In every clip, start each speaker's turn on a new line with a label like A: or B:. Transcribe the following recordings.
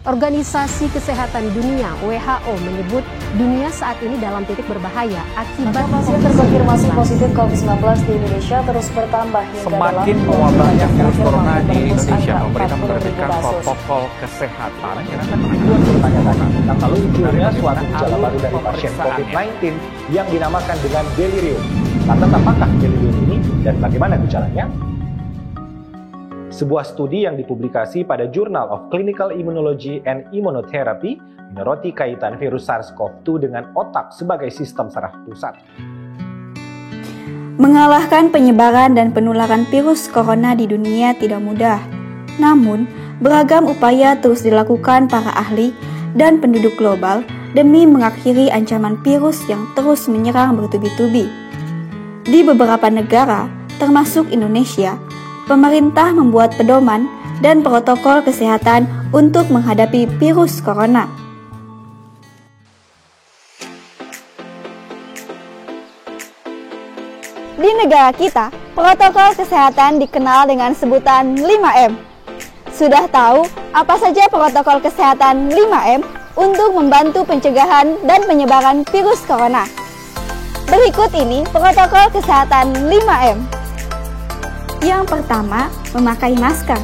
A: Organisasi Kesehatan Dunia (WHO) menyebut dunia saat ini dalam titik berbahaya akibat
B: pasien terkonfirmasi positif COVID-19 di Indonesia terus bertambah hingga
C: semakin mewabahnya virus corona di Indonesia. Pemerintah menerbitkan protokol kesehatan yang akan
D: bertanya-tanya tentang lalu munculnya suatu gejala baru dari pasien COVID-19 yang dinamakan dengan delirium. Lantas apakah delirium ini dan bagaimana gejalanya? Sebuah studi yang dipublikasi pada Journal of Clinical Immunology and Immunotherapy menyoroti kaitan virus SARS-CoV-2 dengan otak sebagai sistem saraf pusat.
E: Mengalahkan penyebaran dan penularan virus corona di dunia tidak mudah. Namun, beragam upaya terus dilakukan para ahli dan penduduk global demi mengakhiri ancaman virus yang terus menyerang bertubi-tubi. Di beberapa negara, termasuk Indonesia, pemerintah membuat pedoman dan protokol kesehatan untuk menghadapi virus corona. Di negara kita, protokol kesehatan dikenal dengan sebutan 5M. Sudah tahu apa saja protokol kesehatan 5M untuk membantu pencegahan dan penyebaran virus corona? Berikut ini protokol kesehatan 5M. Yang pertama, memakai masker.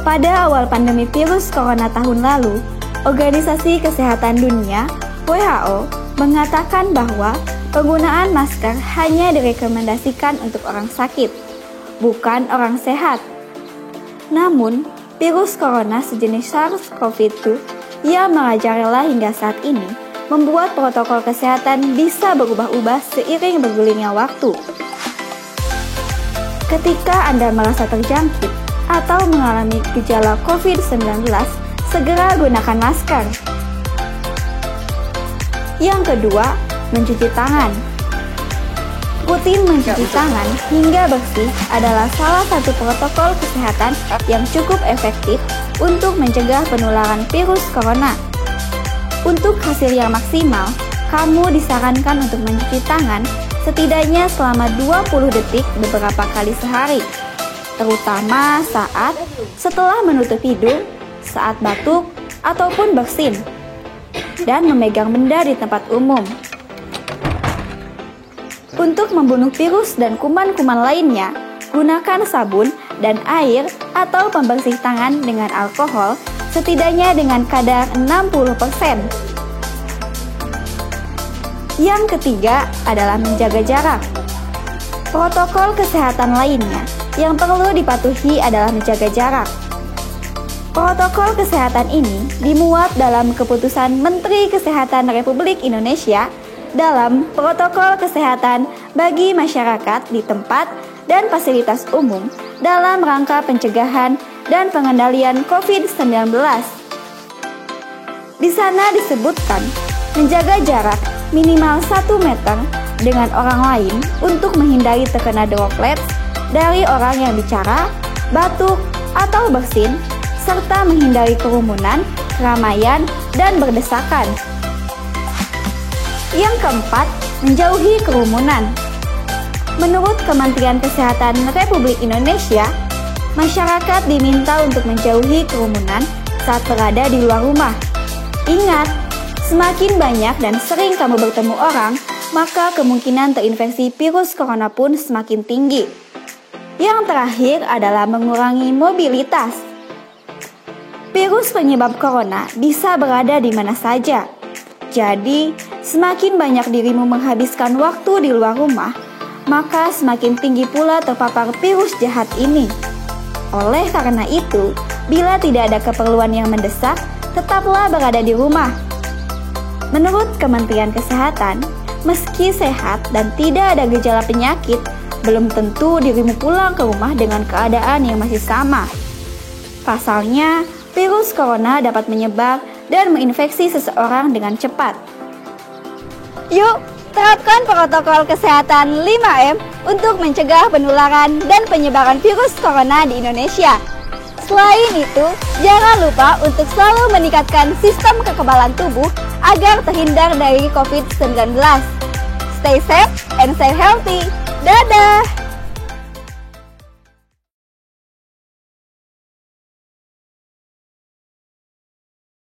E: Pada awal pandemi virus corona tahun lalu, Organisasi Kesehatan Dunia (WHO) mengatakan bahwa penggunaan masker hanya direkomendasikan untuk orang sakit, bukan orang sehat. Namun, virus corona sejenis SARS-CoV-2 yang merajalela hingga saat ini membuat protokol kesehatan bisa berubah-ubah seiring bergulirnya waktu. Ketika Anda merasa terjangkit atau mengalami gejala COVID-19, segera gunakan masker. Yang kedua, mencuci tangan. Rutin mencuci tangan hingga bersih adalah salah satu protokol kesehatan yang cukup efektif untuk mencegah penularan virus corona. Untuk hasil yang maksimal, kamu disarankan untuk mencuci tangan setidaknya selama 20 detik beberapa kali sehari, terutama setelah menutup hidung, saat batuk, ataupun bersin, dan memegang benda di tempat umum. Untuk membunuh virus dan kuman-kuman lainnya, gunakan sabun dan air atau pembersih tangan dengan alkohol setidaknya dengan kadar 60%. Yang ketiga adalah menjaga jarak. Protokol kesehatan lainnya yang perlu dipatuhi adalah menjaga jarak. Protokol kesehatan ini dimuat dalam keputusan Menteri Kesehatan Republik Indonesia dalam Protokol Kesehatan bagi masyarakat di tempat dan fasilitas umum dalam rangka pencegahan dan pengendalian COVID-19. Di sana disebutkan menjaga jarak minimal 1 meter dengan orang lain untuk menghindari terkena droplet dari orang yang bicara, batuk, atau bersin, serta menghindari kerumunan, keramaian, dan berdesakan. Yang keempat, menjauhi kerumunan. Menurut Kementerian Kesehatan Republik Indonesia, masyarakat diminta untuk menjauhi kerumunan saat berada di luar rumah. Ingat, semakin banyak dan sering kamu bertemu orang, maka kemungkinan terinfeksi virus corona pun semakin tinggi. Yang terakhir adalah mengurangi mobilitas. Virus penyebab corona bisa berada di mana saja. Jadi, semakin banyak dirimu menghabiskan waktu di luar rumah, maka semakin tinggi pula terpapar virus jahat ini. Oleh karena itu, bila tidak ada keperluan yang mendesak, tetaplah berada di rumah. Menurut Kementerian Kesehatan, meski sehat dan tidak ada gejala penyakit, belum tentu dirimu pulang ke rumah dengan keadaan yang masih sama. Pasalnya, virus corona dapat menyebar dan menginfeksi seseorang dengan cepat. Yuk, terapkan protokol kesehatan 5M untuk mencegah penularan dan penyebaran virus corona di Indonesia. Selain itu, jangan lupa untuk selalu meningkatkan sistem kekebalan tubuh agar terhindar dari COVID-19. Stay safe and stay healthy. Dadah!